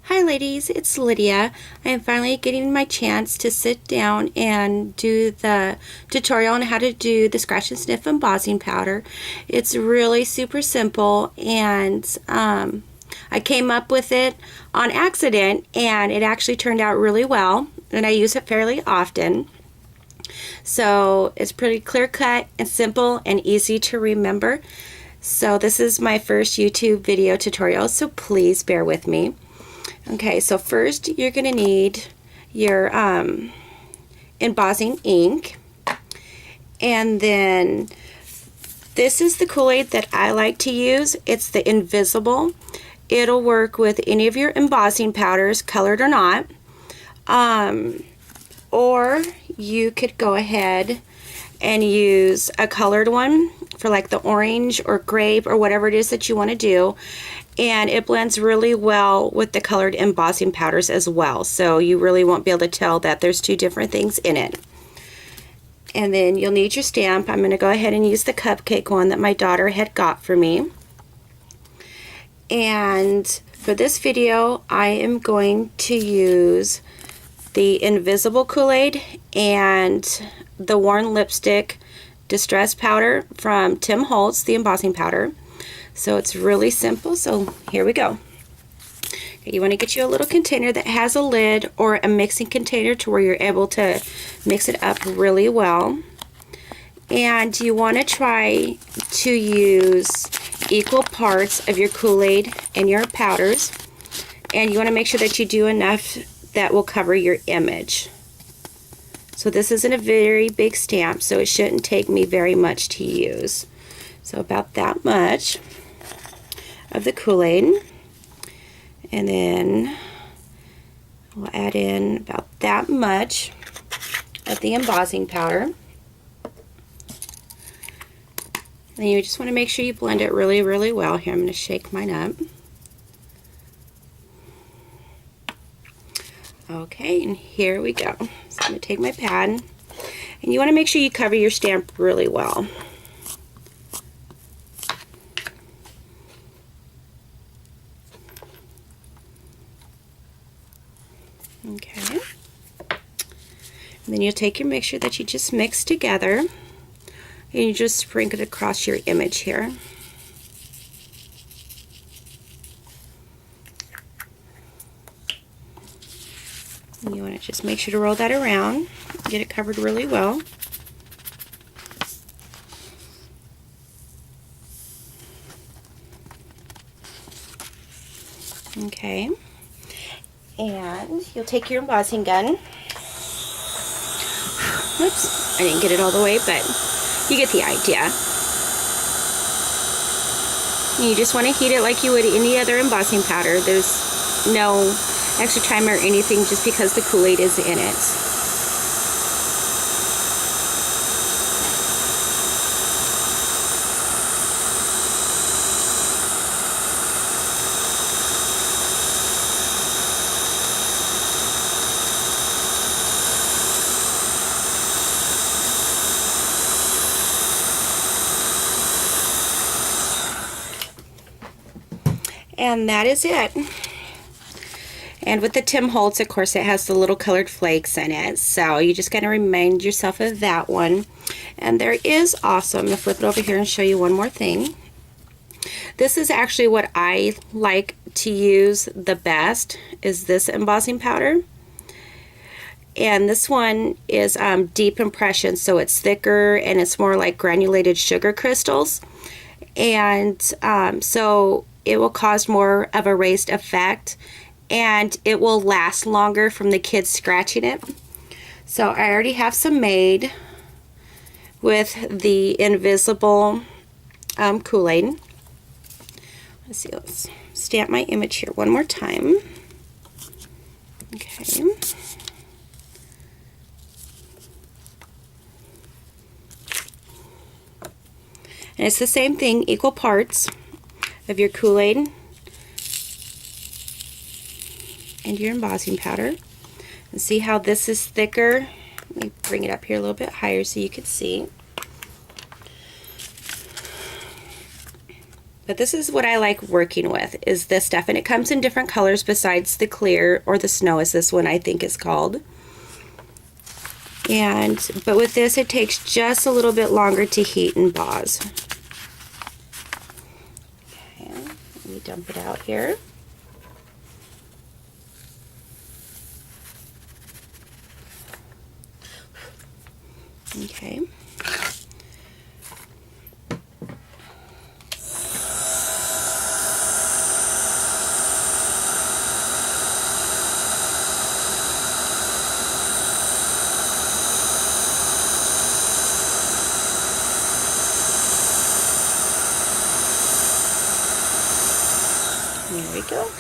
Hi ladies, it's Lydia. I am finally getting my chance to sit down and do the tutorial on how to do the scratch and sniff embossing powder. It's really super simple, and I came up with it on accident and it actually turned out really well, and I use it fairly often. So it's pretty clear cut and simple and easy to remember. So this is my first YouTube video tutorial, so please bear with me. Okay, so first you're going to need your embossing ink, and then this is the Kool-Aid that I like to use. It's the Invisible. It'll work with any of your embossing powders, colored or not, or you could go ahead and use a colored one for like the orange or grape or whatever it is that you want to do, and it blends really well with the colored embossing powders as well, so you really won't be able to tell that there's two different things in it. And then you'll need your stamp. I'm going to go ahead and use the cupcake one that my daughter had got for me. And for this video I am going to use the Invisible Kool-Aid and the Worn Lipstick Distress Powder from Tim Holtz, the embossing powder. So it's really simple, so here we go. Okay, you want to get you a little container that has a lid or a mixing container to where you're able to mix it up really well. And you want to try to use equal parts of your Kool-Aid and your powders. And you want to make sure that you do enough that will cover your image. So this isn't a very big stamp, so it shouldn't take me very much to use. So about that much of the Kool-Aid, and then we'll add in about that much of the embossing powder. And you just want to make sure you blend it really, really well. Here, I'm going to shake mine up. Okay, and here we go. So I'm going to take my pad, and you want to make sure you cover your stamp really well. Okay, and then you'll take your mixture that you just mixed together, and you just sprinkle it across your image here. And you want to just make sure to roll that around, get it covered really well. Okay, and you'll take your embossing gun. Whoops, I didn't get it all the way, but you get the idea. And you just want to heat it like you would any other embossing powder. There's no extra time or anything, just because the Kool-Aid is in it. And that is it. And with the Tim Holtz, of course, it has the little colored flakes in it, so you just got to remind yourself of that one. And there is also, I'm going to flip it over here and show you one more thing. This is actually what I like to use the best, is this embossing powder. And this one is deep impression, so it's thicker and it's more like granulated sugar crystals. And so it will cause more of a raised effect, and it will last longer from the kids scratching it. So I already have some made with the Invisible Kool-Aid. Let's see, let's stamp my image here one more time. Okay. And it's the same thing, equal parts of your Kool-Aid and your embossing powder. And see how this is thicker? Let me bring it up here a little bit higher so you can see. But this is what I like working with, is this stuff. And it comes in different colors besides the clear, or the snow as this one I think is called. But with this, it takes just a little bit longer to heat and emboss. Okay, let me dump it out here. Okay. There we go.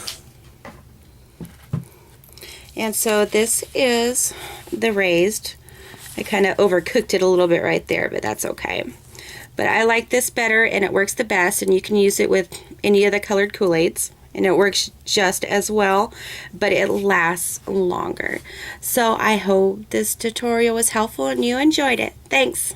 And so this is the raised. I kind of overcooked it a little bit right there, but that's okay. But I like this better, and it works the best, and you can use it with any of the colored Kool-Aids, and it works just as well, but it lasts longer. So I hope this tutorial was helpful and you enjoyed it. Thanks.